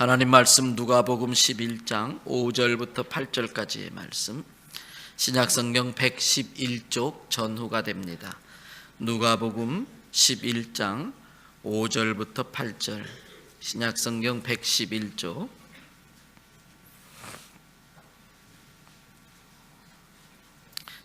하나님 말씀 누가복음 11장 5절부터 8절까지의 말씀, 신약성경 111쪽 전후가 됩니다. 누가복음 11장 5절부터 8절, 신약성경 111쪽.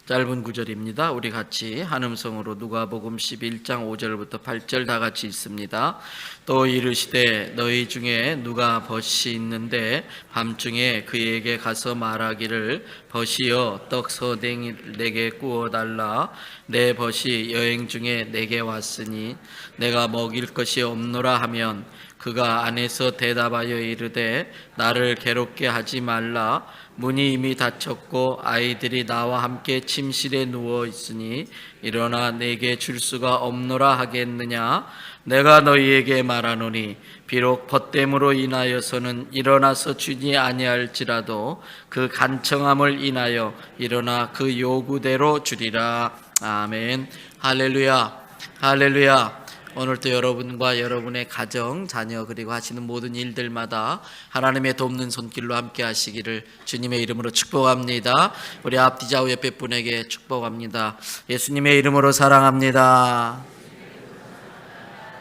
짧은 구절입니다. 우리 같이 한음성으로 누가복음 11장 5절부터 8절 다 같이 읽습니다. 또 이르시되 너희 중에 누가 벗이 있는데 밤중에 그에게 가서 말하기를 벗이여 떡 서댕이 내게 구워달라. 내 벗이 여행 중에 내게 왔으니 내가 먹일 것이 없노라 하면 그가 안에서 대답하여 이르되 나를 괴롭게 하지 말라. 문이 이미 닫혔고 아이들이 나와 함께 침실에 누워 있으니 일어나 내게 줄 수가 없노라 하겠느냐. 내가 너희에게 말하노니 비록 벗됨으로 인하여서는 일어나서 주지 아니할지라도 그 간청함을 인하여 일어나 그 요구대로 주리라. 아멘. 할렐루야, 할렐루야. 오늘도 여러분과 여러분의 가정, 자녀 그리고 하시는 모든 일들마다 하나님의 돕는 손길로 함께 하시기를 주님의 이름으로 축복합니다. 우리 앞뒤 좌우 옆에 분에게 축복합니다. 예수님의 이름으로 사랑합니다.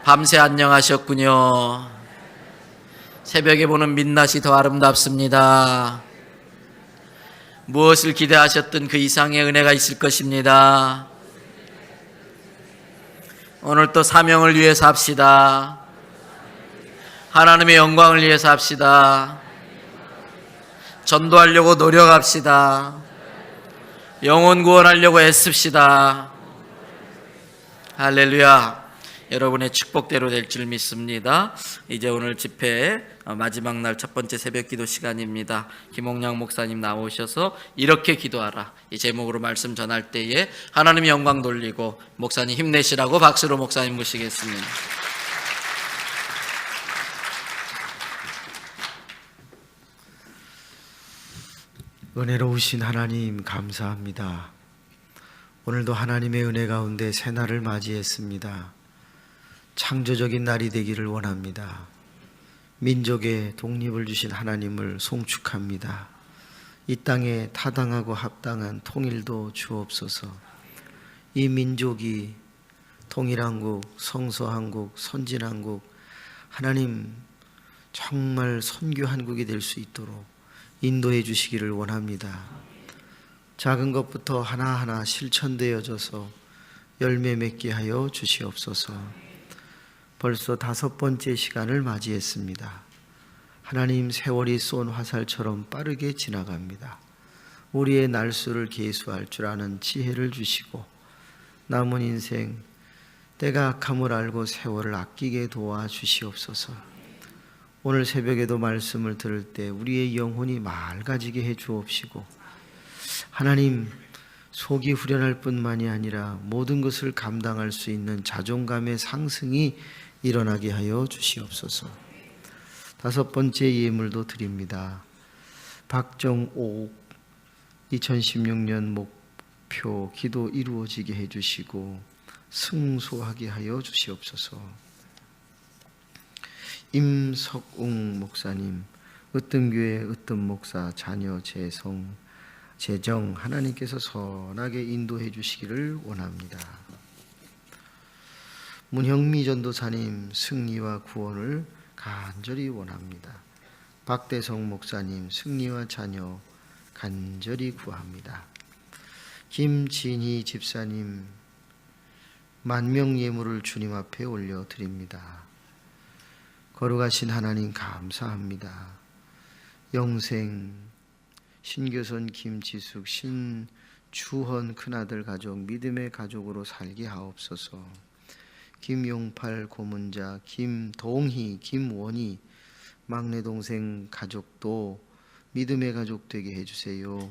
밤새 안녕하셨군요. 새벽에 보는 민낯이 더 아름답습니다. 무엇을 기대하셨든 그 이상의 은혜가 있을 것입니다. 오늘 또 사명을 위해서 합시다. 하나님의 영광을 위해서 합시다. 전도하려고 노력합시다. 영혼 구원하려고 애씁시다. 할렐루야. 여러분의 축복대로 될 줄 믿습니다. 이제 오늘 집회 마지막 날 첫 번째 새벽 기도 시간입니다. 김홍양 목사님 나오셔서 이렇게 기도하라, 이 제목으로 말씀 전할 때에 하나님의 영광 돌리고 목사님 힘내시라고 박수로 목사님 모시겠습니다. 은혜로우신 하나님 감사합니다. 오늘도 하나님의 은혜 가운데 새날을 맞이했습니다. 창조적인 날이 되기를 원합니다. 민족의 독립을 주신 하나님을 송축합니다. 이 땅에 타당하고 합당한 통일도 주옵소서. 이 민족이 통일한국, 성서한국, 선진한국, 하나님 정말 선교한국이 될 수 있도록 인도해 주시기를 원합니다. 작은 것부터 하나하나 실천되어져서 열매 맺게 하여 주시옵소서. 벌써 5번째 시간을 맞이했습니다. 하나님, 세월이 쏜 화살처럼 빠르게 지나갑니다. 우리의 날수를 계수할 줄 아는 지혜를 주시고 남은 인생 때가 악함을 알고 세월을 아끼게 도와주시옵소서. 오늘 새벽에도 말씀을 들을 때 우리의 영혼이 맑아지게 해 주옵시고 하나님, 속이 후련할 뿐만이 아니라 모든 것을 감당할 수 있는 자존감의 상승이 일어나게 하여 주시옵소서. 5번째 예물도 드립니다. 박정옥 2016년 목표 기도 이루어지게 해주시고 승소하게 하여 주시옵소서. 임석웅 목사님, 으뜸교회 으뜸목사 자녀 재정 하나님께서 선하게 인도해 주시기를 원합니다. 문형미 전도사님 승리와 구원을 간절히 원합니다. 박대성 목사님 승리와 자녀 간절히 구합니다. 김진희 집사님 만명 예물을 주님 앞에 올려드립니다. 거룩하신 하나님 감사합니다. 영생 신교선 김지숙 신주헌 큰아들 가족 믿음의 가족으로 살게 하옵소서. 김용팔 고문자 김동희 김원희 막내 동생 가족도 믿음의 가족 되게 해주세요.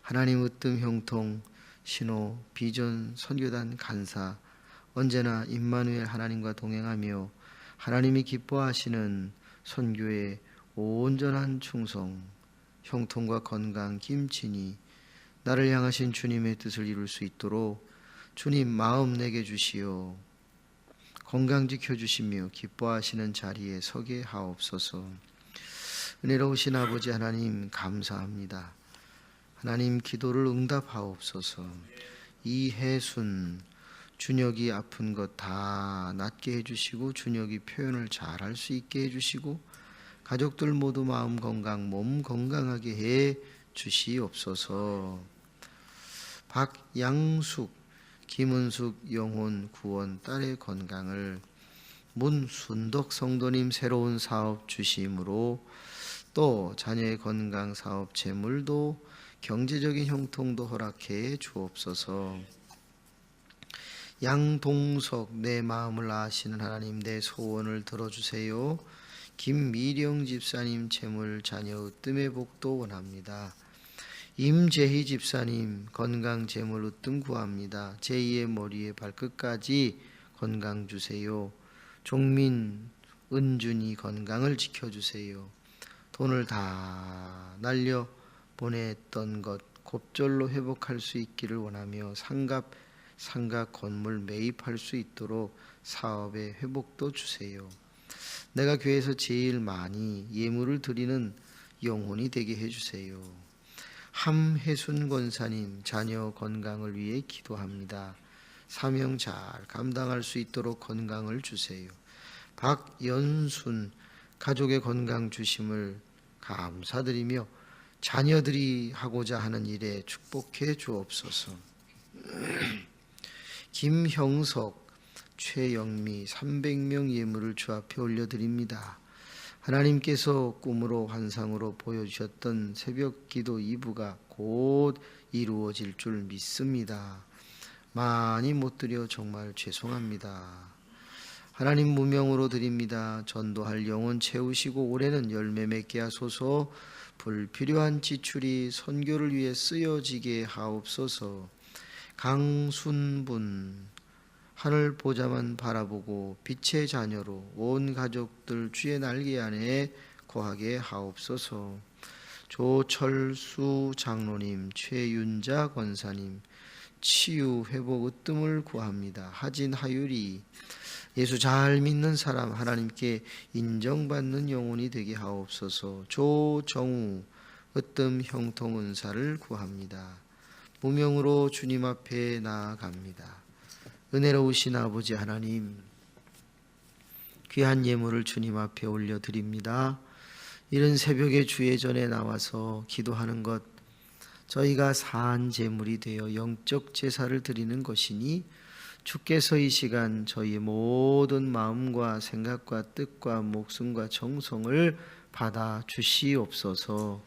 하나님 으뜸 형통 신호 비전 선교단 간사 언제나 임마누엘 하나님과 동행하며 하나님이 기뻐하시는 선교의 온전한 충성 형통과 건강 김진희 나를 향하신 주님의 뜻을 이룰 수 있도록 주님 마음 내게 주시오. 건강 지켜주시며 기뻐하시는 자리에 서게 하옵소서. 은혜로우신 아버지 하나님 감사합니다. 하나님 기도를 응답하옵소서. 이해순 준혁이 아픈 것 다 낫게 해주시고 준혁이 표현을 잘할 수 있게 해주시고 가족들 모두 마음 건강 몸 건강하게 해 주시옵소서. 박양숙 김은숙 영혼 구원 딸의 건강을 문순덕 성도님 새로운 사업 주심으로 또 자녀의 건강 사업 재물도 경제적인 형통도 허락해 주옵소서. 양동석 내 마음을 아시는 하나님 내 소원을 들어주세요. 김미령 집사님 재물 자녀 으뜸의 복도 원합니다. 임재희 집사님 건강 재물 으뜸 구합니다. 제2의 머리에 발끝까지 건강 주세요. 종민 은준이 건강을 지켜주세요. 돈을 다 날려 보냈던 것 곱절로 회복할 수 있기를 원하며 상가 건물 매입할 수 있도록 사업의 회복도 주세요. 내가 교회에서 제일 많이 예물을 드리는 영혼이 되게 해주세요. 함혜순 권사님 자녀 건강을 위해 기도합니다. 사명 잘 감당할 수 있도록 건강을 주세요. 박연순 가족의 건강 주심을 감사드리며 자녀들이 하고자 하는 일에 축복해 주옵소서. 김형석 최영미 300명 예물을 주 앞에 올려드립니다. 하나님께서 꿈으로 환상으로 보여주셨던 새벽 기도 2부가 곧 이루어질 줄 믿습니다. 많이 못 드려 정말 죄송합니다. 하나님 무명으로 드립니다. 전도할 영혼 채우시고 올해는 열매 맺게 하소서. 불필요한 지출이 선교를 위해 쓰여지게 하옵소서. 강순분 하늘 보자만 바라보고 빛의 자녀로 온 가족들 주의 날개 안에 거하게 하옵소서. 조철수 장로님, 최윤자 권사님 치유 회복 으뜸을 구합니다. 하진 하율이 예수 잘 믿는 사람 하나님께 인정받는 영혼이 되게 하옵소서. 조정우 으뜸 형통 은사를 구합니다. 무명으로 주님 앞에 나아갑니다. 은혜로우신 아버지 하나님, 귀한 예물을 주님 앞에 올려드립니다. 이른 새벽에 주의 전에 나와서 기도하는 것, 저희가 산 제물이 되어 영적 제사를 드리는 것이니 주께서 이 시간 저희의 모든 마음과 생각과 뜻과 목숨과 정성을 받아 주시옵소서.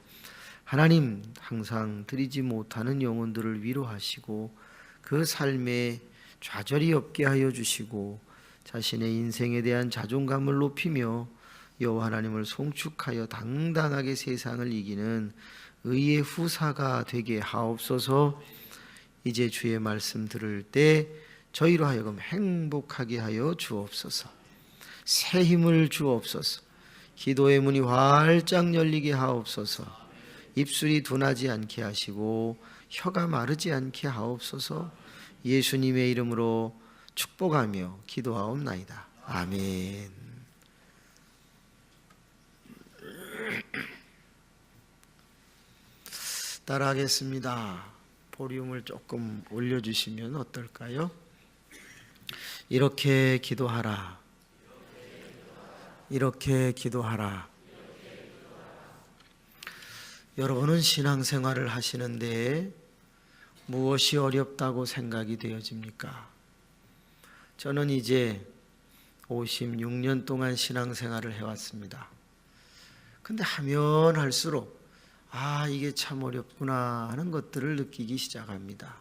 하나님, 항상 드리지 못하는 영혼들을 위로하시고 그 삶에 좌절이 없게 하여 주시고 자신의 인생에 대한 자존감을 높이며 여호와 하나님을 송축하여 당당하게 세상을 이기는 의의 후사가 되게 하옵소서. 이제 주의 말씀 들을 때 저희로 하여금 행복하게 하여 주옵소서. 새 힘을 주옵소서. 기도의 문이 활짝 열리게 하옵소서. 입술이 둔하지 않게 하시고 혀가 마르지 않게 하옵소서. 예수님의 이름으로 축복하며 기도하옵나이다. 아멘. 따라하겠습니다. 보륨을 조금 올려주시면 어떨까요? 이렇게 기도하라. 이렇게 기도하라. 여러분은 신앙생활을 하시는데 무엇이 어렵다고 생각이 되어집니까? 저는 이제 56년 동안 신앙생활을 해왔습니다. 근데 하면 할수록 이게 참 어렵구나 하는 것들을 느끼기 시작합니다.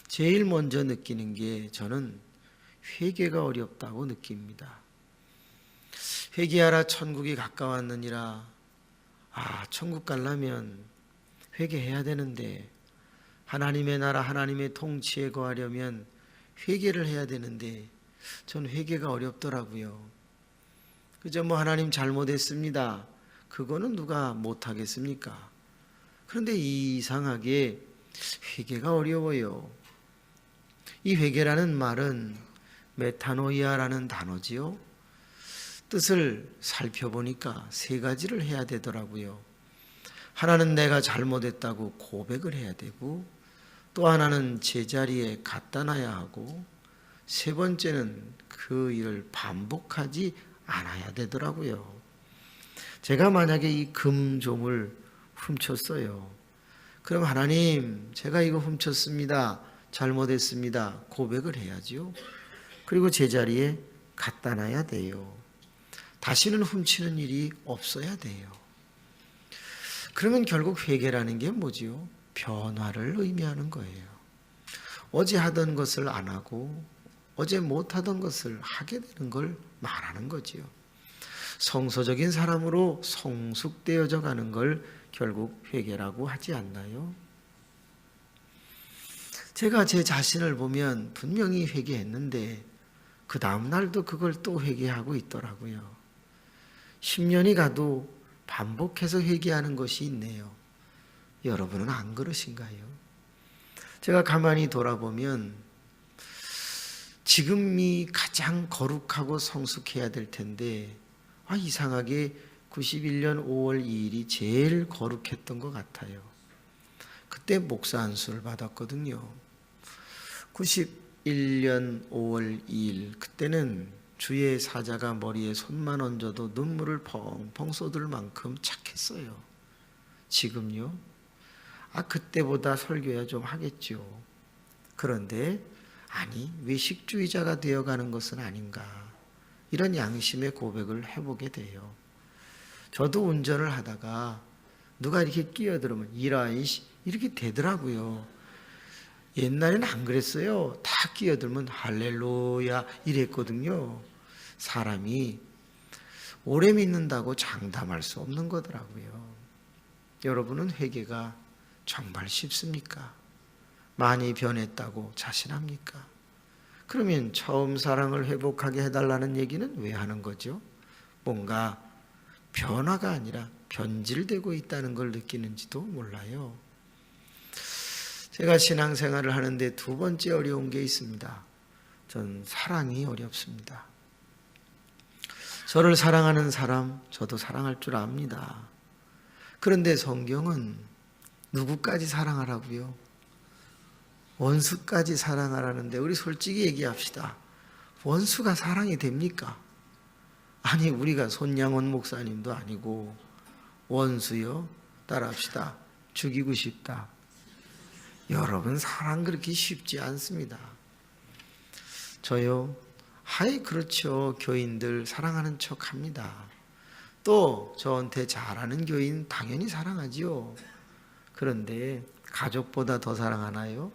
제일 먼저 느끼는 게 저는 회개가 어렵다고 느낍니다. 회개하라 천국이 가까웠느니라. 천국 가려면 회개해야 되는데, 하나님의 나라 하나님의 통치에 거하려면 회개를 해야 되는데 전 회개가 어렵더라고요. 그저 하나님 잘못했습니다, 그거는 누가 못하겠습니까? 그런데 이상하게 회개가 어려워요. 이 회개라는 말은 메타노이아라는 단어지요. 뜻을 살펴보니까 세 가지를 해야 되더라고요. 하나는 내가 잘못했다고 고백을 해야 되고, 또 하나는 제자리에 갖다 놔야 하고, 세 번째는 그 일을 반복하지 않아야 되더라고요. 제가 만약에 이 금종을 훔쳤어요. 그럼 하나님, 제가 이거 훔쳤습니다. 잘못했습니다. 고백을 해야지요. 그리고 제자리에 갖다 놔야 돼요. 다시는 훔치는 일이 없어야 돼요. 그러면 결국 회개라는 게 뭐지요? 변화를 의미하는 거예요. 어제 하던 것을 안 하고 어제 못하던 것을 하게 되는 걸 말하는 거지요. 성서적인 사람으로 성숙되어져 가는 걸 결국 회개라고 하지 않나요? 제가 제 자신을 보면 분명히 회개했는데 그 다음 날도 그걸 또 회개하고 있더라고요. 10년이 가도 반복해서 회개하는 것이 있네요. 여러분은 안 그러신가요? 제가 가만히 돌아보면 지금이 가장 거룩하고 성숙해야 될 텐데 이상하게 91년 5월 2일이 제일 거룩했던 것 같아요. 그때 목사 안수를 받았거든요. 91년 5월 2일 그때는 주의 사자가 머리에 손만 얹어도 눈물을 펑펑 쏟을 만큼 착했어요. 지금요? 그때보다 설교야 좀 하겠죠. 그런데 외식주의자가 되어가는 것은 아닌가, 이런 양심의 고백을 해보게 돼요. 저도 운전을 하다가 누가 이렇게 끼어들으면 이렇게 되더라고요. 옛날에는 안 그랬어요. 다 끼어들면 할렐루야 이랬거든요. 사람이 오래 믿는다고 장담할 수 없는 거더라고요. 여러분은 회개가 정말 쉽습니까? 많이 변했다고 자신합니까? 그러면 처음 사랑을 회복하게 해달라는 얘기는 왜 하는 거죠? 뭔가 변화가 아니라 변질되고 있다는 걸 느끼는지도 몰라요. 제가 신앙생활을 하는데 두 번째 어려운 게 있습니다. 전 사랑이 어렵습니다. 저를 사랑하는 사람, 저도 사랑할 줄 압니다. 그런데 성경은 누구까지 사랑하라고요? 원수까지 사랑하라는데 우리 솔직히 얘기합시다. 원수가 사랑이 됩니까? 우리가 손양원 목사님도 아니고 원수요? 따라합시다. 죽이고 싶다. 여러분, 사랑 그렇게 쉽지 않습니다. 저요? 그렇죠. 교인들 사랑하는 척 합니다. 또 저한테 잘하는 교인 당연히 사랑하지요. 그런데 가족보다 더 사랑하나요?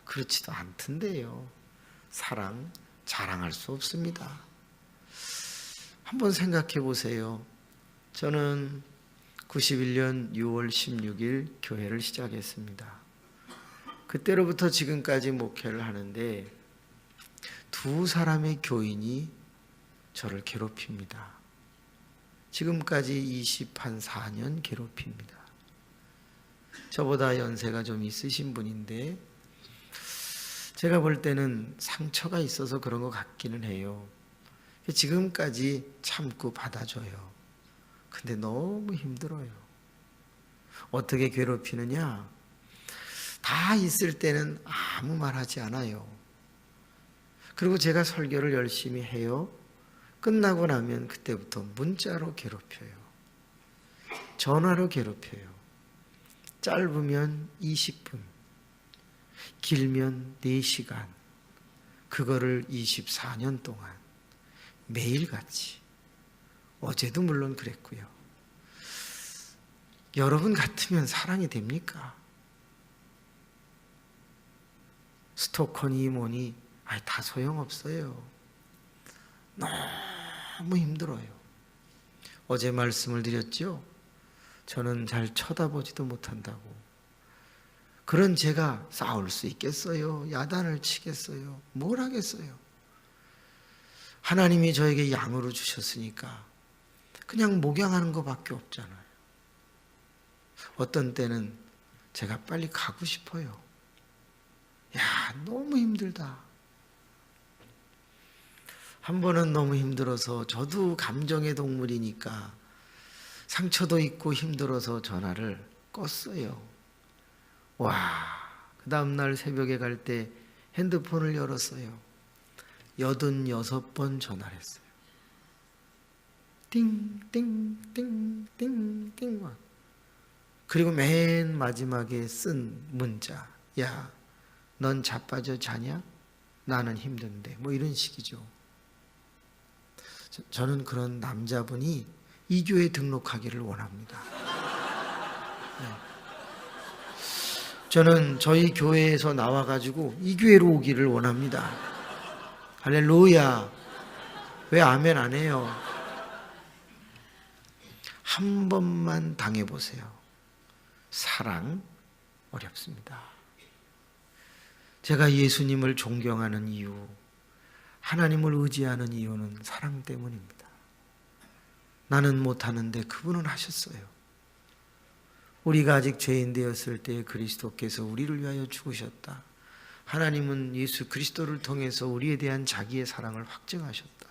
그렇지도 않던데요. 사랑 자랑할 수 없습니다. 한번 생각해 보세요. 저는 91년 6월 16일 교회를 시작했습니다. 그때로부터 지금까지 목회를 하는데 두 사람의 교인이 저를 괴롭힙니다. 지금까지 24년 괴롭힙니다. 저보다 연세가 좀 있으신 분인데 제가 볼 때는 상처가 있어서 그런 것 같기는 해요. 지금까지 참고 받아줘요. 근데 너무 힘들어요. 어떻게 괴롭히느냐? 다 있을 때는 아무 말 하지 않아요. 그리고 제가 설교를 열심히 해요. 끝나고 나면 그때부터 문자로 괴롭혀요. 전화로 괴롭혀요. 짧으면 20분, 길면 4시간. 그거를 24년 동안 매일같이. 어제도 물론 그랬고요. 여러분 같으면 사랑이 됩니까? 스토커니 뭐니 다 소용없어요. 너무 힘들어요. 어제 말씀을 드렸죠. 저는 잘 쳐다보지도 못한다고. 그런 제가 싸울 수 있겠어요? 야단을 치겠어요? 뭘 하겠어요? 하나님이 저에게 양으로 주셨으니까 그냥 목양하는 것밖에 없잖아요. 어떤 때는 제가 빨리 가고 싶어요. 너무 힘들다. 한 번은 너무 힘들어서, 저도 감정의 동물이니까 상처도 있고 힘들어서 전화를 껐어요. 와, 그 다음날 새벽에 갈 때 핸드폰을 열었어요. 86번 전화를 했어요. 띵띵띵띵띵. 그리고 맨 마지막에 쓴 문자, 야, 넌 자빠져 자냐? 나는 힘든데. 뭐 이런 식이죠. 저는 그런 남자분이 이 교회에 등록하기를 원합니다. 네. 저는 저희 교회에서 나와가지고 이 교회로 오기를 원합니다. 할렐루야. 왜 아멘 안 해요? 한 번만 당해보세요. 사랑 어렵습니다. 제가 예수님을 존경하는 이유, 하나님을 의지하는 이유는 사랑 때문입니다. 나는 못하는데 그분은 하셨어요. 우리가 아직 죄인 되었을 때 그리스도께서 우리를 위하여 죽으셨다. 하나님은 예수 그리스도를 통해서 우리에 대한 자기의 사랑을 확증하셨다.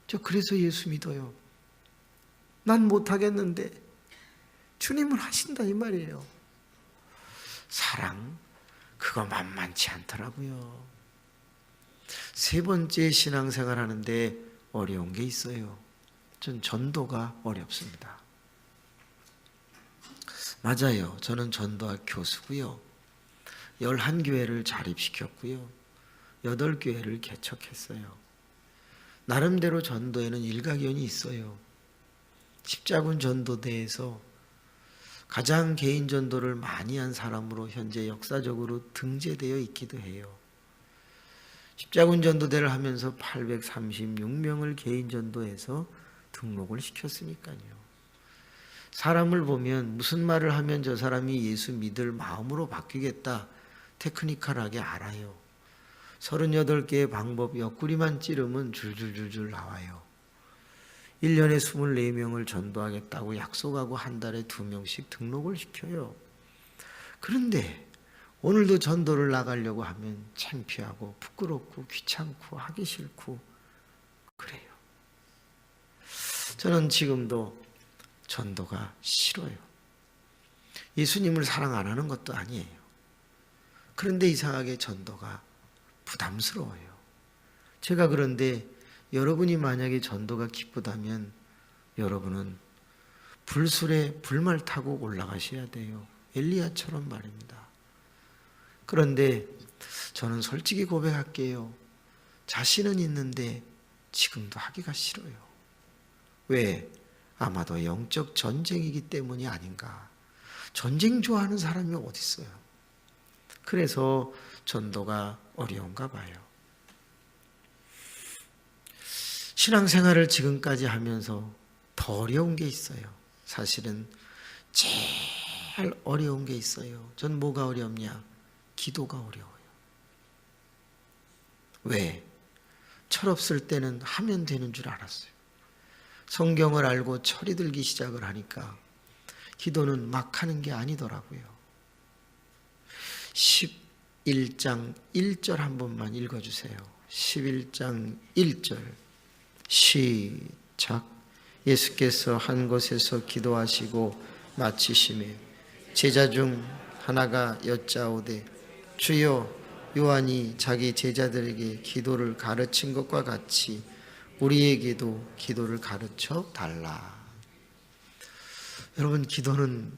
저 그래서 예수 믿어요. 난 못하겠는데 주님은 하신다 이 말이에요. 사랑, 그거 만만치 않더라고요. 세 번째 신앙생활 하는데 어려운 게 있어요. 전 전도가 어렵습니다. 맞아요. 저는 전도학 교수고요. 11교회를 자립시켰고요. 8교회를 개척했어요. 나름대로 전도에는 일가견이 있어요. 십자군 전도대에서 가장 개인 전도를 많이 한 사람으로 현재 역사적으로 등재되어 있기도 해요. 십자군 전도대를 하면서 836명을 개인 전도해서 등록을 시켰으니까요. 사람을 보면 무슨 말을 하면 저 사람이 예수 믿을 마음으로 바뀌겠다 테크니컬하게 알아요. 38개의 방법 옆구리만 찌르면 줄줄줄줄 나와요. 1년에 24명을 전도하겠다고 약속하고 한 달에 2명씩 등록을 시켜요. 그런데 오늘도 전도를 나가려고 하면 창피하고 부끄럽고 귀찮고 하기 싫고 그래요. 저는 지금도 전도가 싫어요. 예수님을 사랑 안 하는 것도 아니에요. 그런데 이상하게 전도가 부담스러워요. 제가 그런데 여러분이 만약에 전도가 기쁘다면 여러분은 불술에 불말 타고 올라가셔야 돼요. 엘리야처럼 말입니다. 그런데 저는 솔직히 고백할게요. 자신은 있는데 지금도 하기가 싫어요. 왜? 아마도 영적 전쟁이기 때문이 아닌가. 전쟁 좋아하는 사람이 어디 있어요? 그래서 전도가 어려운가 봐요. 신앙생활을 지금까지 하면서 더 어려운 게 있어요. 사실은 제일 어려운 게 있어요. 전 뭐가 어렵냐? 기도가 어려워요. 왜? 철없을 때는 하면 되는 줄 알았어요. 성경을 알고 철이 들기 시작을 하니까 기도는 막 하는 게 아니더라고요. 11장 1절 한 번만 읽어주세요. 11장 1절 시작. 예수께서 한 곳에서 기도하시고 마치심에 제자 중 하나가 여짜오되 주여, 요한이 자기 제자들에게 기도를 가르친 것과 같이 우리에게도 기도를 가르쳐 달라. 여러분, 기도는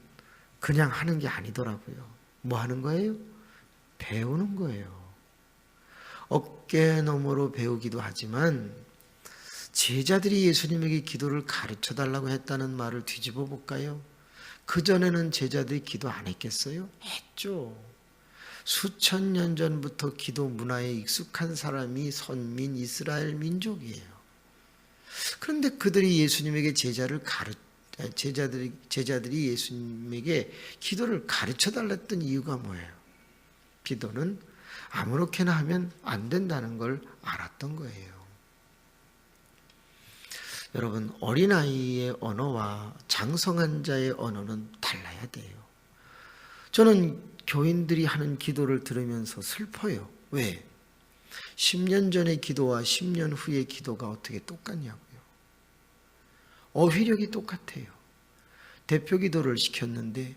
그냥 하는 게 아니더라고요. 뭐 하는 거예요? 배우는 거예요. 어깨 너머로 배우기도 하지만 제자들이 예수님에게 기도를 가르쳐 달라고 했다는 말을 뒤집어 볼까요? 그전에는 제자들이 기도 안 했겠어요? 했죠. 수천 년 전부터 기도 문화에 익숙한 사람이 선민 이스라엘 민족이에요. 그런데 그들이 예수님에게 제자들이 예수님에게 기도를 가르쳐 달랬던 이유가 뭐예요? 기도는 아무렇게나 하면 안 된다는 걸 알았던 거예요. 여러분, 어린아이의 언어와 장성한 자의 언어는 달라야 돼요. 저는 교인들이 하는 기도를 들으면서 슬퍼요. 왜? 10년 전의 기도와 10년 후의 기도가 어떻게 똑같냐고요. 어휘력이 똑같아요. 대표 기도를 시켰는데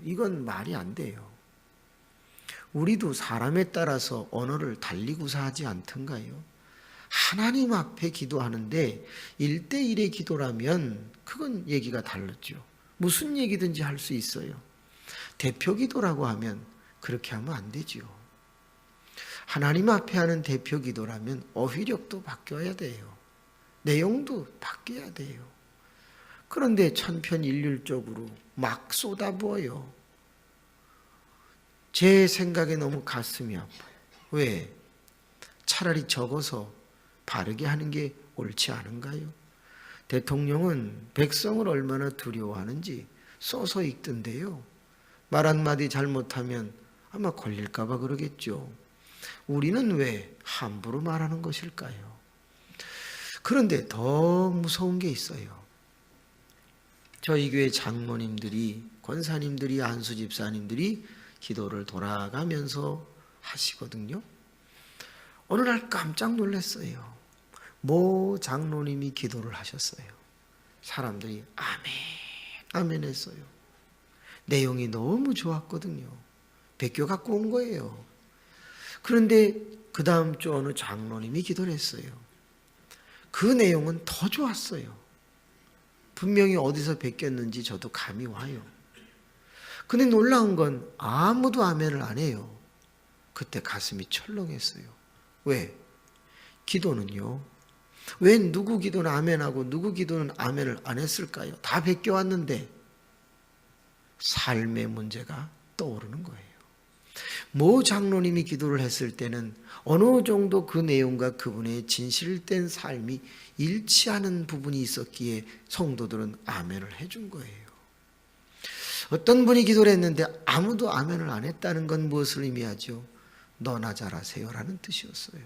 이건 말이 안 돼요. 우리도 사람에 따라서 언어를 달리고사 하지 않던가요? 하나님 앞에 기도하는데 1대1의 기도라면 그건 얘기가 다르죠. 무슨 얘기든지 할 수 있어요. 대표 기도라고 하면 그렇게 하면 안 되죠. 하나님 앞에 하는 대표 기도라면 어휘력도 바뀌어야 돼요. 내용도 바뀌어야 돼요. 그런데 천편일률적으로 막 쏟아부어요. 제 생각에 너무 가슴이 아파요. 왜? 차라리 적어서 바르게 하는 게 옳지 않은가요? 대통령은 백성을 얼마나 두려워하는지 써서 읽던데요. 말 한마디 잘못하면 아마 걸릴까 봐 그러겠죠. 우리는 왜 함부로 말하는 것일까요? 그런데 더 무서운 게 있어요. 저희 교회 장로님들이, 권사님들이, 안수 집사님들이 기도를 돌아가면서 하시거든요. 어느 날 깜짝 놀랐어요. 모 장로님이 기도를 하셨어요. 사람들이 아멘, 아멘 했어요. 내용이 너무 좋았거든요. 베껴 갖고 온 거예요. 그런데 그 다음 주 어느 장로님이 기도를 했어요. 그 내용은 더 좋았어요. 분명히 어디서 베꼈는지 저도 감이 와요. 근데 놀라운 건 아무도 아멘을 안 해요. 그때 가슴이 철렁했어요. 왜? 기도는요. 왜 누구 기도는 아멘하고 누구 기도는 아멘을 안 했을까요? 다 베껴왔는데 삶의 문제가 떠오르는 거예요. 모 장로님이 기도를 했을 때는 어느 정도 그 내용과 그분의 진실된 삶이 일치하는 부분이 있었기에 성도들은 아멘을 해준 거예요. 어떤 분이 기도를 했는데 아무도 아멘을 안 했다는 건 무엇을 의미하죠? 너나 잘하세요라는 뜻이었어요.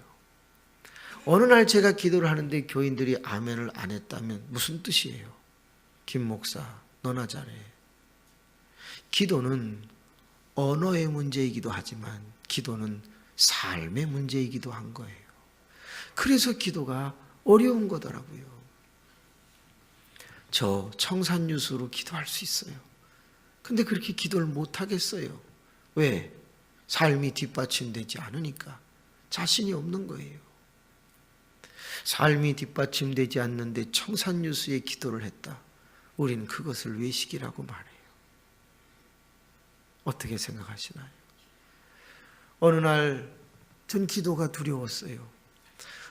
어느 날 제가 기도를 하는데 교인들이 아멘을 안 했다면 무슨 뜻이에요? 김 목사, 너나 잘해. 기도는 언어의 문제이기도 하지만 기도는 삶의 문제이기도 한 거예요. 그래서 기도가 어려운 거더라고요. 저 청산유수로 기도할 수 있어요. 근데 그렇게 기도를 못 하겠어요. 왜? 삶이 뒷받침되지 않으니까. 자신이 없는 거예요. 삶이 뒷받침되지 않는데 청산유수의 기도를 했다. 우리는 그것을 외식이라고 말해요. 어떻게 생각하시나요? 어느 날 전 기도가 두려웠어요.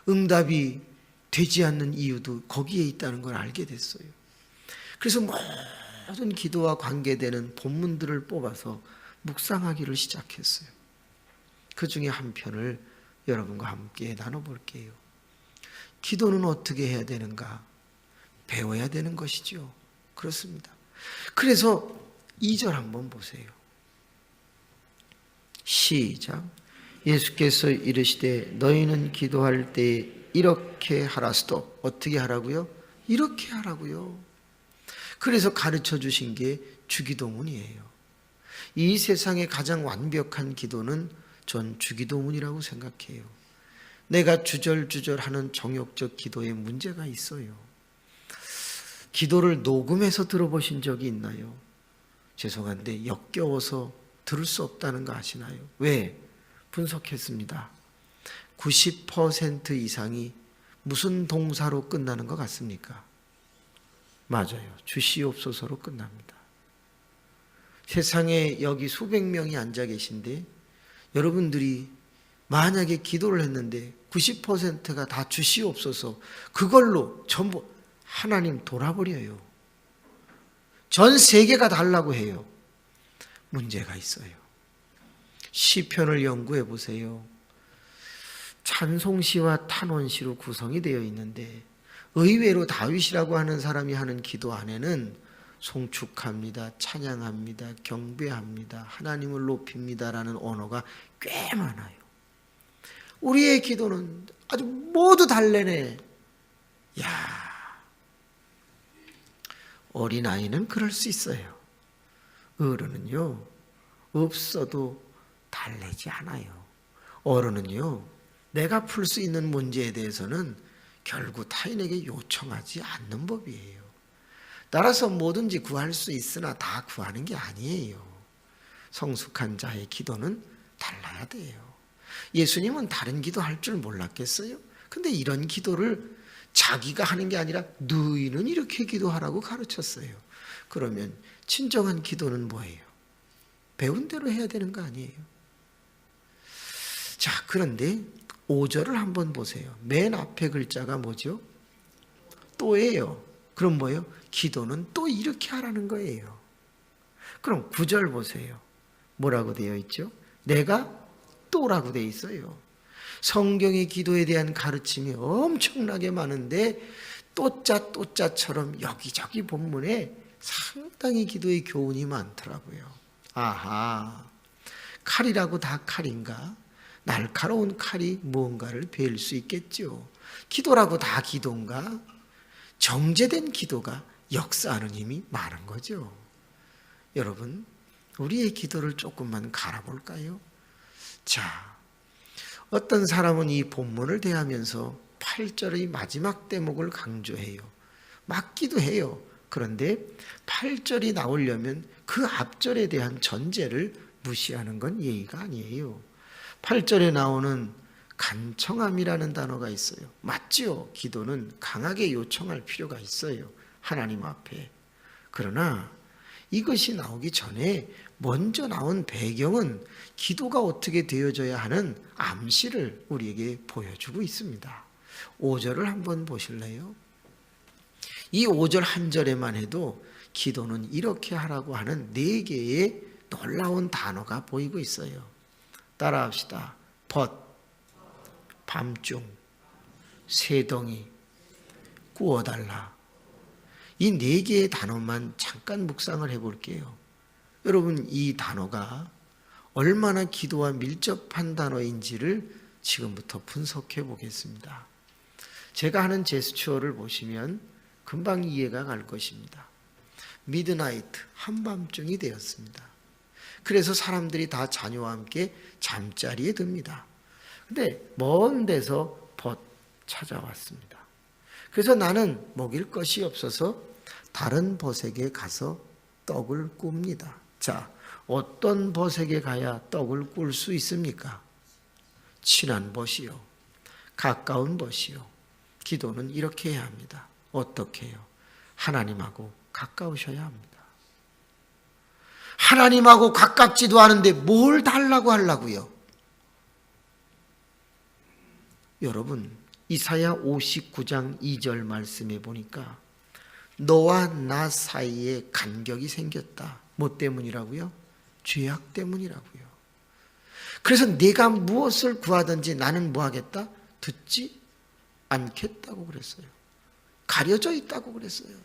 응답이 되지 않는 이유도 거기에 있다는 걸 알게 됐어요. 그래서 모든 기도와 관계되는 본문들을 뽑아서 묵상하기를 시작했어요. 그 중에 한 편을 여러분과 함께 나눠볼게요. 기도는 어떻게 해야 되는가? 배워야 되는 것이죠. 그렇습니다. 그래서 2절 한번 보세요. 시작. 예수께서 이르시되 너희는 기도할 때 이렇게 하라스도. 어떻게 하라고요? 이렇게 하라고요. 그래서 가르쳐 주신 게 주기도문이에요. 이 세상에 가장 완벽한 기도는 전 주기도문이라고 생각해요. 내가 주절주절하는 정욕적 기도에 문제가 있어요. 기도를 녹음해서 들어보신 적이 있나요? 죄송한데 역겨워서 들을 수 없다는 거 아시나요? 왜? 분석했습니다. 90% 이상이 무슨 동사로 끝나는 것 같습니까? 맞아요. 주시옵소서로 끝납니다. 세상에 여기 수백 명이 앉아 계신데 여러분들이 만약에 기도를 했는데 90%가 다 주시옵소서 그걸로 전부 하나님 돌아버려요. 전 세계가 달라고 해요. 문제가 있어요. 시편을 연구해 보세요. 찬송시와 탄원시로 구성이 되어 있는데 의외로 다윗이라고 하는 사람이 하는 기도 안에는 송축합니다, 찬양합니다, 경배합니다, 하나님을 높입니다라는 언어가 꽤 많아요. 우리의 기도는 아주 모두 달래네. 야, 어린아이는 그럴 수 있어요. 어른은요, 없어도 달래지 않아요. 어른은요, 내가 풀 수 있는 문제에 대해서는 결국 타인에게 요청하지 않는 법이에요. 따라서 뭐든지 구할 수 있으나 다 구하는 게 아니에요. 성숙한 자의 기도는 달라야 돼요. 예수님은 다른 기도 할 줄 몰랐겠어요? 근데 이런 기도를 자기가 하는 게 아니라 너희는 이렇게 기도하라고 가르쳤어요. 그러면 진정한 기도는 뭐예요? 배운 대로 해야 되는 거 아니에요? 자, 그런데 5절을 한번 보세요. 맨 앞에 글자가 뭐죠? 또예요. 그럼 뭐예요? 기도는 또 이렇게 하라는 거예요. 그럼 9절 보세요. 뭐라고 되어 있죠? 내가 또라고 되어 있어요. 성경의 기도에 대한 가르침이 엄청나게 많은데 또자처럼 여기저기 본문에 상당히 기도의 교훈이 많더라고요. 아하, 칼이라고 다 칼인가? 날카로운 칼이 무언가를 베일 수 있겠죠. 기도라고 다 기도인가? 정제된 기도가 역사하는 힘이 많은 거죠. 여러분, 우리의 기도를 조금만 갈아볼까요? 자, 어떤 사람은 이 본문을 대하면서 8절의 마지막 대목을 강조해요. 맞기도 해요. 그런데 8절이 나오려면 그 앞절에 대한 전제를 무시하는 건 예의가 아니에요. 8절에 나오는 간청함이라는 단어가 있어요. 맞지요? 기도는 강하게 요청할 필요가 있어요. 하나님 앞에. 그러나 이것이 나오기 전에 먼저 나온 배경은 기도가 어떻게 되어져야 하는 암시를 우리에게 보여주고 있습니다. 5절을 한번 보실래요? 이 5절 한 절에만 해도 기도는 이렇게 하라고 하는 4개의 놀라운 단어가 보이고 있어요. 따라합시다. 벗, 밤중, 새덩이, 구워달라. 이 4개의 단어만 잠깐 묵상을 해볼게요. 여러분, 이 단어가 얼마나 기도와 밀접한 단어인지를 지금부터 분석해 보겠습니다. 제가 하는 제스처를 보시면 금방 이해가 갈 것입니다. 미드나이트, 한밤중이 되었습니다. 그래서 사람들이 다 자녀와 함께 잠자리에 듭니다. 근데 먼 데서 벗 찾아왔습니다. 그래서 나는 먹일 것이 없어서 다른 벗에게 가서 떡을 굽니다. 자, 어떤 벗에게 가야 떡을 꿀 수 있습니까? 친한 벗이요. 가까운 벗이요. 기도는 이렇게 해야 합니다. 어떻게 해요? 하나님하고 가까우셔야 합니다. 하나님하고 가깝지도 않은데 뭘 달라고 하려고요? 여러분, 이사야 59장 2절 말씀에 보니까 너와 나 사이에 간격이 생겼다. 뭐 때문이라고요? 죄악 때문이라고요. 그래서 내가 무엇을 구하든지 나는 뭐 하겠다? 듣지 않겠다고 그랬어요. 가려져 있다고 그랬어요.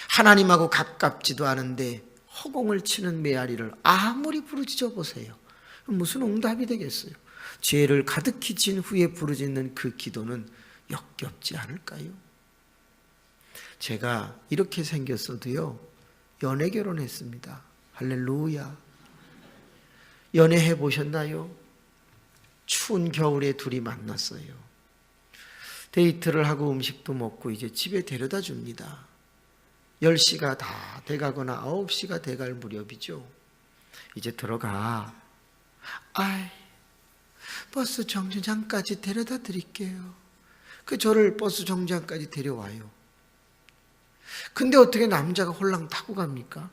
하나님하고 가깝지도 않은데 허공을 치는 메아리를 아무리 부르짖어 보세요. 무슨 응답이 되겠어요? 죄를 가득히 진 후에 부르짖는 그 기도는 역겹지 않을까요? 제가 이렇게 생겼어도요, 연애 결혼했습니다. 할렐루야. 연애해 보셨나요? 추운 겨울에 둘이 만났어요. 데이트를 하고 음식도 먹고 이제 집에 데려다 줍니다. 10시가 다 돼가거나 9시가 돼갈 무렵이죠. 이제 들어가. 아이, 버스 정류장까지 데려다 드릴게요. 저를 버스 정류장까지 데려와요. 근데 어떻게 남자가 홀랑 타고 갑니까?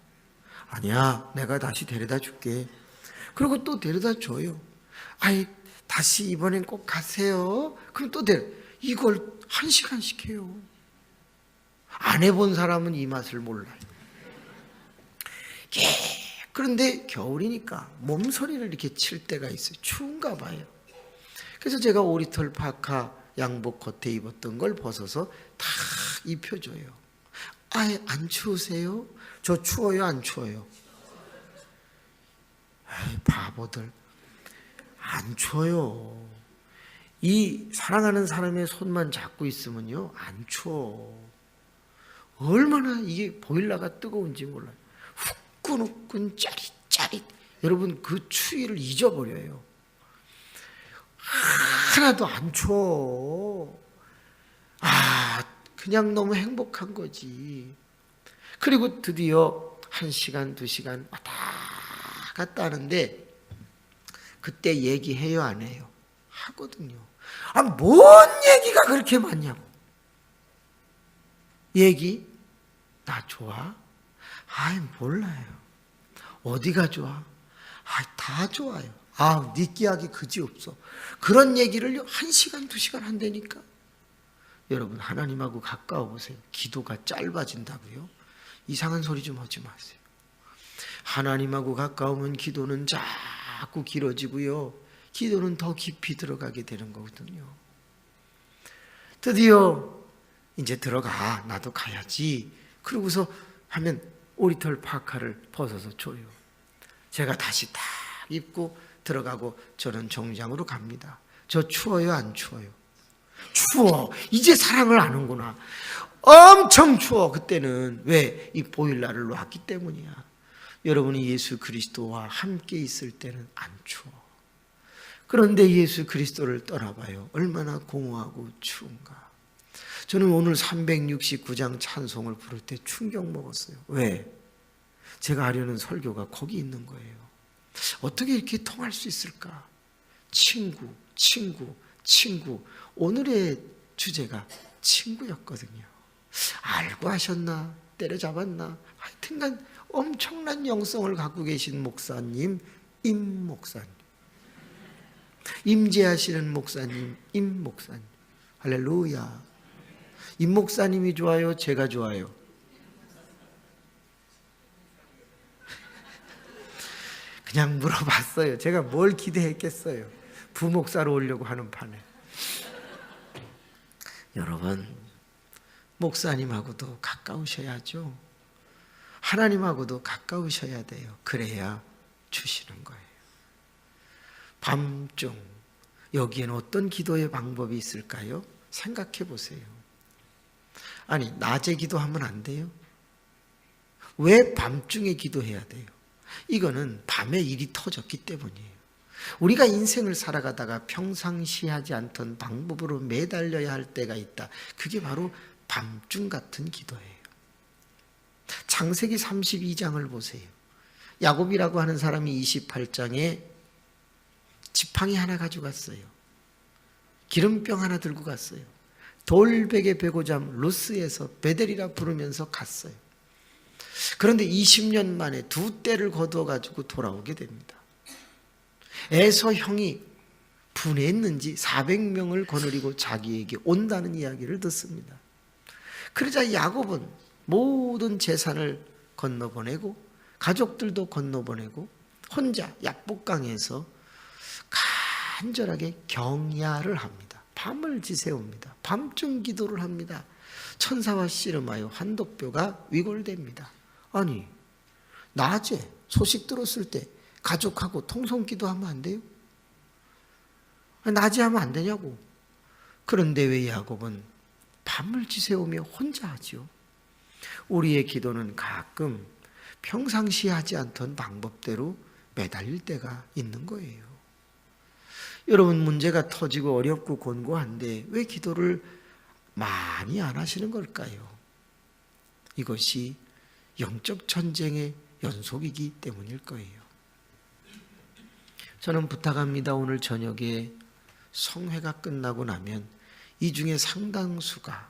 아니야, 내가 다시 데려다 줄게. 그리고 또 데려다 줘요. 아이, 다시 이번엔 꼭 가세요. 그럼 또 이걸 1시간씩 해요. 안 해본 사람은 이 맛을 몰라요. 그런데 겨울이니까 몸서리를 이렇게 칠 때가 있어요. 추운가 봐요. 그래서 제가 오리털 파카 양복 겉에 입었던 걸 벗어서 다 입혀줘요. 아예 안 추우세요? 저 추워요, 안 추워요? 아이, 바보들. 안 추워요. 이 사랑하는 사람의 손만 잡고 있으면요, 안 추워. 얼마나 이게 보일러가 뜨거운지 몰라요. 후끈후끈 짜릿짜릿. 여러분, 그 추위를 잊어버려요. 하나도 안 추워. 그냥 너무 행복한 거지. 그리고 드디어 1시간, 2시간 왔다 갔다 하는데 그때 얘기해요, 안 해요? 하거든요. 뭔 얘기가 그렇게 많냐고. 얘기? 나 좋아? 몰라요. 어디가 좋아? 다 좋아요. 느끼하기 그지없어. 그런 얘기를 1시간, 2시간 한다니까. 여러분, 하나님하고 가까워 보세요. 기도가 짧아진다고요? 이상한 소리 좀 하지 마세요. 하나님하고 가까우면 기도는 자꾸 길어지고요. 기도는 더 깊이 들어가게 되는 거거든요. 드디어 이제 들어가. 나도 가야지. 그러고서 하면 오리털 파카를 벗어서 줘요. 제가 다시 딱 입고 들어가고 저는 정장으로 갑니다. 저 추워요, 안 추워요? 추워. 이제 사랑을 아는구나. 엄청 추워. 그때는 왜? 이 보일러를 놨기 때문이야. 여러분이 예수 그리스도와 함께 있을 때는 안 추워. 그런데 예수 그리스도를 떠나봐요. 얼마나 공허하고 추운가. 저는 오늘 369장 찬송을 부를 때 충격 먹었어요. 왜? 제가 하려는 설교가 거기 있는 거예요. 어떻게 이렇게 통할 수 있을까? 친구, 친구, 친구. 오늘의 주제가 친구였거든요. 알고 하셨나? 때려잡았나? 하여튼간 엄청난 영성을 갖고 계신 목사님, 임 목사님. 임재하시는 목사님, 임 목사님. 할렐루야. 임 목사님이 좋아요? 제가 좋아요? 그냥 물어봤어요. 제가 뭘 기대했겠어요. 부목사로 오려고 하는 판에. 여러분, 목사님하고도 가까우셔야죠. 하나님하고도 가까우셔야 돼요. 그래야 주시는 거예요. 밤중, 여기에는 어떤 기도의 방법이 있을까요? 생각해 보세요. 낮에 기도하면 안 돼요? 왜 밤중에 기도해야 돼요? 이거는 밤에 일이 터졌기 때문이에요. 우리가 인생을 살아가다가 평상시 하지 않던 방법으로 매달려야 할 때가 있다. 그게 바로 밤중 같은 기도예요. 창세기 32장을 보세요. 야곱이라고 하는 사람이 28장에 지팡이 하나 가져갔어요. 기름병 하나 들고 갔어요. 돌베개 베고잠 루스에서 베델이라 부르면서 갔어요. 그런데 20년 만에 2떼를 거두어 가지고 돌아오게 됩니다. 에서 형이 분해했는지 400명을 거느리고 자기에게 온다는 이야기를 듣습니다. 그러자 야곱은 모든 재산을 건너보내고 가족들도 건너보내고 혼자 약복강에서 간절하게 경야를 합니다. 밤을 지새웁니다. 밤중 기도를 합니다. 천사와 씨름하여 환독뼈가 위골됩니다. 낮에 소식 들었을 때 가족하고 통성기도하면 안 돼요? 낮에 하면 안 되냐고. 그런데 왜 야곱은 밤을 지새우며 혼자 하지요? 우리의 기도는 가끔 평상시 하지 않던 방법대로 매달릴 때가 있는 거예요. 여러분, 문제가 터지고 어렵고 곤고한데 왜 기도를 많이 안 하시는 걸까요? 이것이 영적 전쟁의 연속이기 때문일 거예요. 저는 부탁합니다. 오늘 저녁에 성회가 끝나고 나면 이 중에 상당수가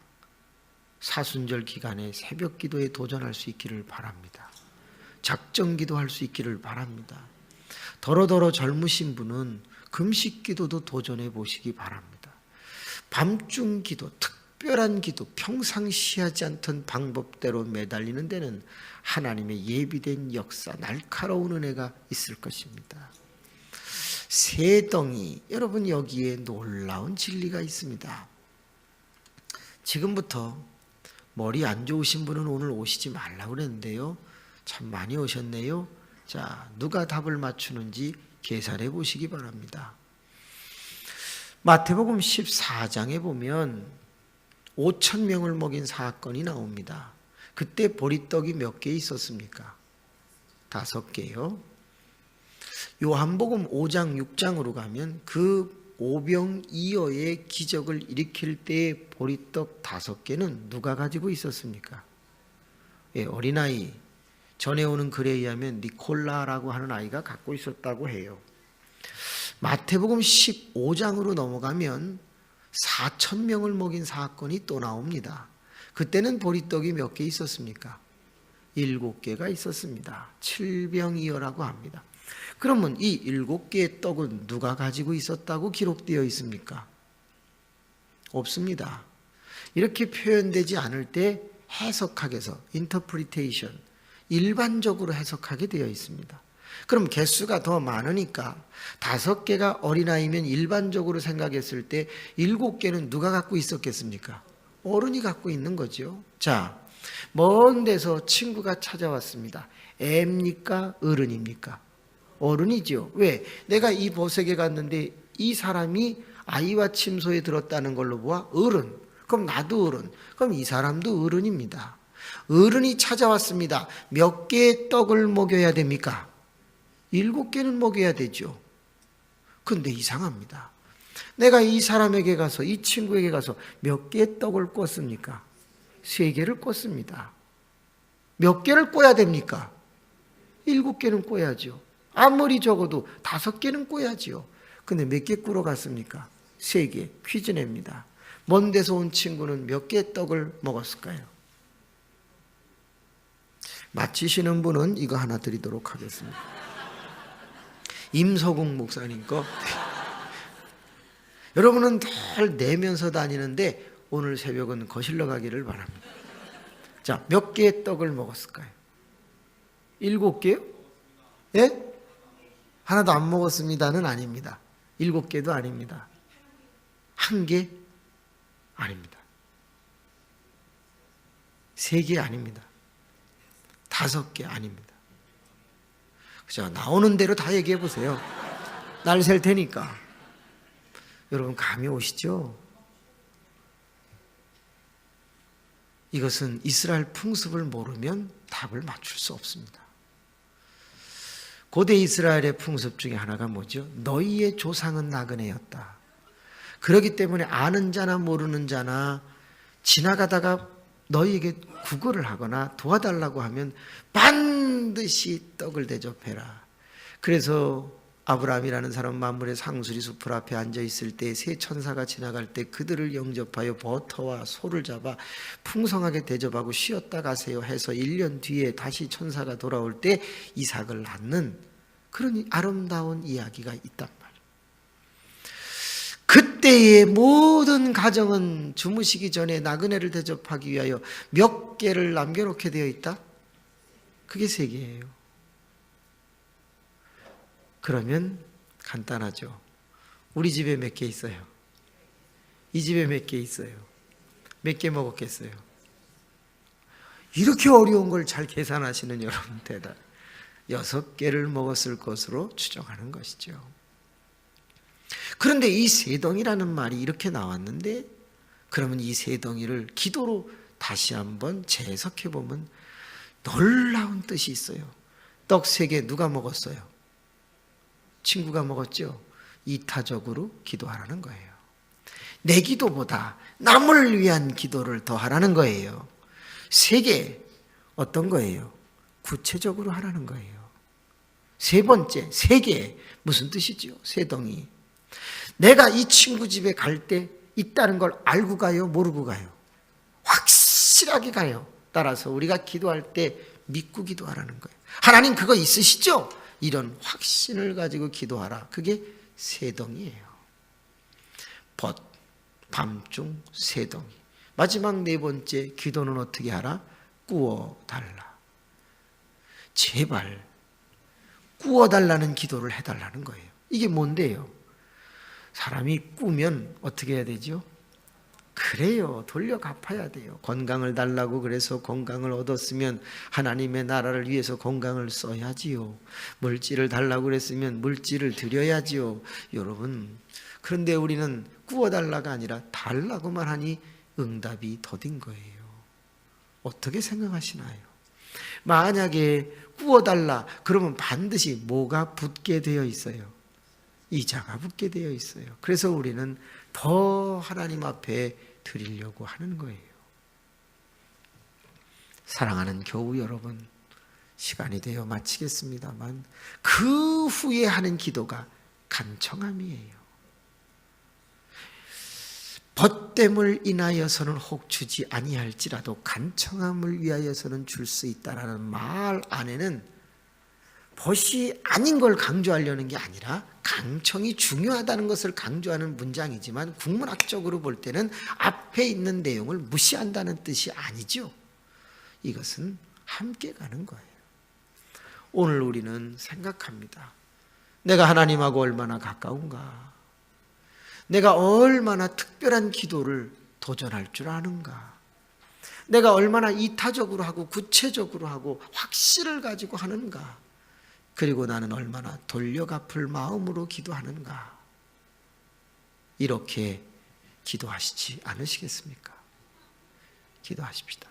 사순절 기간에 새벽 기도에 도전할 수 있기를 바랍니다. 작정 기도할 수 있기를 바랍니다. 더러더러 젊으신 분은 금식 기도도 도전해 보시기 바랍니다. 밤중 기도, 특별한 기도, 평상시 하지 않던 방법대로 매달리는 데는 하나님의 예비된 역사, 날카로운 은혜가 있을 것입니다. 새덩이, 여러분 여기에 놀라운 진리가 있습니다. 지금부터 머리 안 좋으신 분은 오늘 오시지 말라고 그랬는데요. 참 많이 오셨네요. 자, 누가 답을 맞추는지 계산해 보시기 바랍니다. 마태복음 14장에 보면 5,000명을 먹인 사건이 나옵니다. 그때 보리떡이 몇 개 있었습니까? 5개요. 요한복음 5장 6장으로 가면 그 오병이어의 기적을 일으킬 때의 보리떡 5개는 누가 가지고 있었습니까? 예, 어린아이, 전해오는 글에 의하면 니콜라라고 하는 아이가 갖고 있었다고 해요. 마태복음 15장으로 넘어가면 4,000명을 먹인 사건이 또 나옵니다. 그때는 보리떡이 몇 개 있었습니까? 7개가 있었습니다. 7병이어라고 합니다. 그러면 이 7개의 떡은 누가 가지고 있었다고 기록되어 있습니까? 없습니다. 이렇게 표현되지 않을 때 해석학에서 interpretation, 일반적으로 해석하게 되어 있습니다. 그럼 개수가 더 많으니까 5개가 어린아이면 일반적으로 생각했을 때 7개는 누가 갖고 있었겠습니까? 어른이 갖고 있는 거죠. 자, 먼 데서 친구가 찾아왔습니다. 애입니까? 어른입니까? 어른이죠. 왜? 내가 이 보석에 갔는데 이 사람이 아이와 침소에 들었다는 걸로 보아 어른. 그럼 나도 어른. 그럼 이 사람도 어른입니다. 어른이 찾아왔습니다. 몇 개의 떡을 먹여야 됩니까? 7개는 먹여야 되죠. 근데 이상합니다. 내가 이 사람에게 가서, 이 친구에게 가서 몇 개의 떡을 꿨습니까? 3개를 꿨습니다. 몇 개를 꿔야 됩니까? 7개는 꿔야죠. 아무리 적어도 5개는 꿔야죠. 근데 몇 개 꾸러 갔습니까? 3개. 퀴즈 냅니다. 먼 데서 온 친구는 몇 개의 떡을 먹었을까요? 맞히시는 분은 이거 하나 드리도록 하겠습니다. 임서궁 목사님 거. 여러분은 늘 내면서 다니는데 오늘 새벽은 거실러 가기를 바랍니다. 자, 몇 개의 떡을 먹었을까요? 7개요? 예? 하나도 안 먹었습니다는 아닙니다. 7개도 아닙니다. 1개? 아닙니다. 3개 아닙니다. 5개 아닙니다. 그죠? 나오는 대로 다 얘기해 보세요. 날 셀 테니까. 여러분 감이 오시죠? 이것은 이스라엘 풍습을 모르면 답을 맞출 수 없습니다. 고대 이스라엘의 풍습 중에 하나가 뭐죠? 너희의 조상은 나그네였다. 그렇기 때문에 아는 자나 모르는 자나 지나가다가 너희에게 구걸을 하거나 도와달라고 하면 반드시 떡을 대접해라. 그래서 아브라함이라는 사람 만물의 상수리 숲을 앞에 앉아있을 때 세 천사가 지나갈 때 그들을 영접하여 버터와 소를 잡아 풍성하게 대접하고 쉬었다 가세요 해서 1년 뒤에 다시 천사가 돌아올 때 이삭을 낳는 그런 아름다운 이야기가 있단 말이에요. 그때의 모든 가정은 주무시기 전에 나그네를 대접하기 위하여 몇 개를 남겨놓게 되어 있다? 그게 3개예요. 그러면 간단하죠. 우리 집에 몇 개 있어요? 이 집에 몇 개 있어요? 몇 개 먹었겠어요? 이렇게 어려운 걸 잘 계산하시는 여러분 대단. 6개를 먹었을 것으로 추정하는 것이죠. 그런데 이 세덩이라는 말이 이렇게 나왔는데 그러면 이 세덩이를 기도로 다시 한번 재해석해 보면 놀라운 뜻이 있어요. 떡 3개 누가 먹었어요? 친구가 먹었죠. 이타적으로 기도하라는 거예요. 내 기도보다 남을 위한 기도를 더 하라는 거예요. 3개 어떤 거예요? 구체적으로 하라는 거예요. 3번째 3개 무슨 뜻이죠? 세덩이. 내가 이 친구 집에 갈 때 있다는 걸 알고 가요? 모르고 가요? 확실하게 가요. 따라서 우리가 기도할 때 믿고 기도하라는 거예요. 하나님 그거 있으시죠? 이런 확신을 가지고 기도하라. 그게 세덩이에요. 벗, 밤중, 세덩이. 마지막 4번째 기도는 어떻게 하라? 꾸어달라. 제발 꾸어달라는 기도를 해달라는 거예요. 이게 뭔데요? 사람이 꾸면 어떻게 해야 되죠? 그래요. 돌려 갚아야 돼요. 건강을 달라고 그래서 건강을 얻었으면 하나님의 나라를 위해서 건강을 써야지요. 물질을 달라고 그랬으면 물질을 드려야지요. 여러분, 그런데 우리는 꾸어달라가 아니라 달라고만 하니 응답이 더딘 거예요. 어떻게 생각하시나요? 만약에 꾸어달라 그러면 반드시 뭐가 붙게 되어 있어요? 이자가 붙게 되어 있어요. 그래서 우리는 더 하나님 앞에 드리려고 하는 거예요. 사랑하는 교우 여러분, 시간이 되어 마치겠습니다만 그 후에 하는 기도가 간청함이에요. 벗됨을 인하여서는 혹 주지 아니할지라도 간청함을 위하여서는 줄 수 있다라는 말 안에는 벗이 아닌 걸 강조하려는 게 아니라 간청이 중요하다는 것을 강조하는 문장이지만 국문학적으로 볼 때는 앞에 있는 내용을 무시한다는 뜻이 아니죠. 이것은 함께 가는 거예요. 오늘 우리는 생각합니다. 내가 하나님하고 얼마나 가까운가? 내가 얼마나 특별한 기도를 도전할 줄 아는가? 내가 얼마나 이타적으로 하고 구체적으로 하고 확신을 가지고 하는가? 그리고 나는 얼마나 돌려갚을 마음으로 기도하는가? 이렇게 기도하시지 않으시겠습니까? 기도하십시다.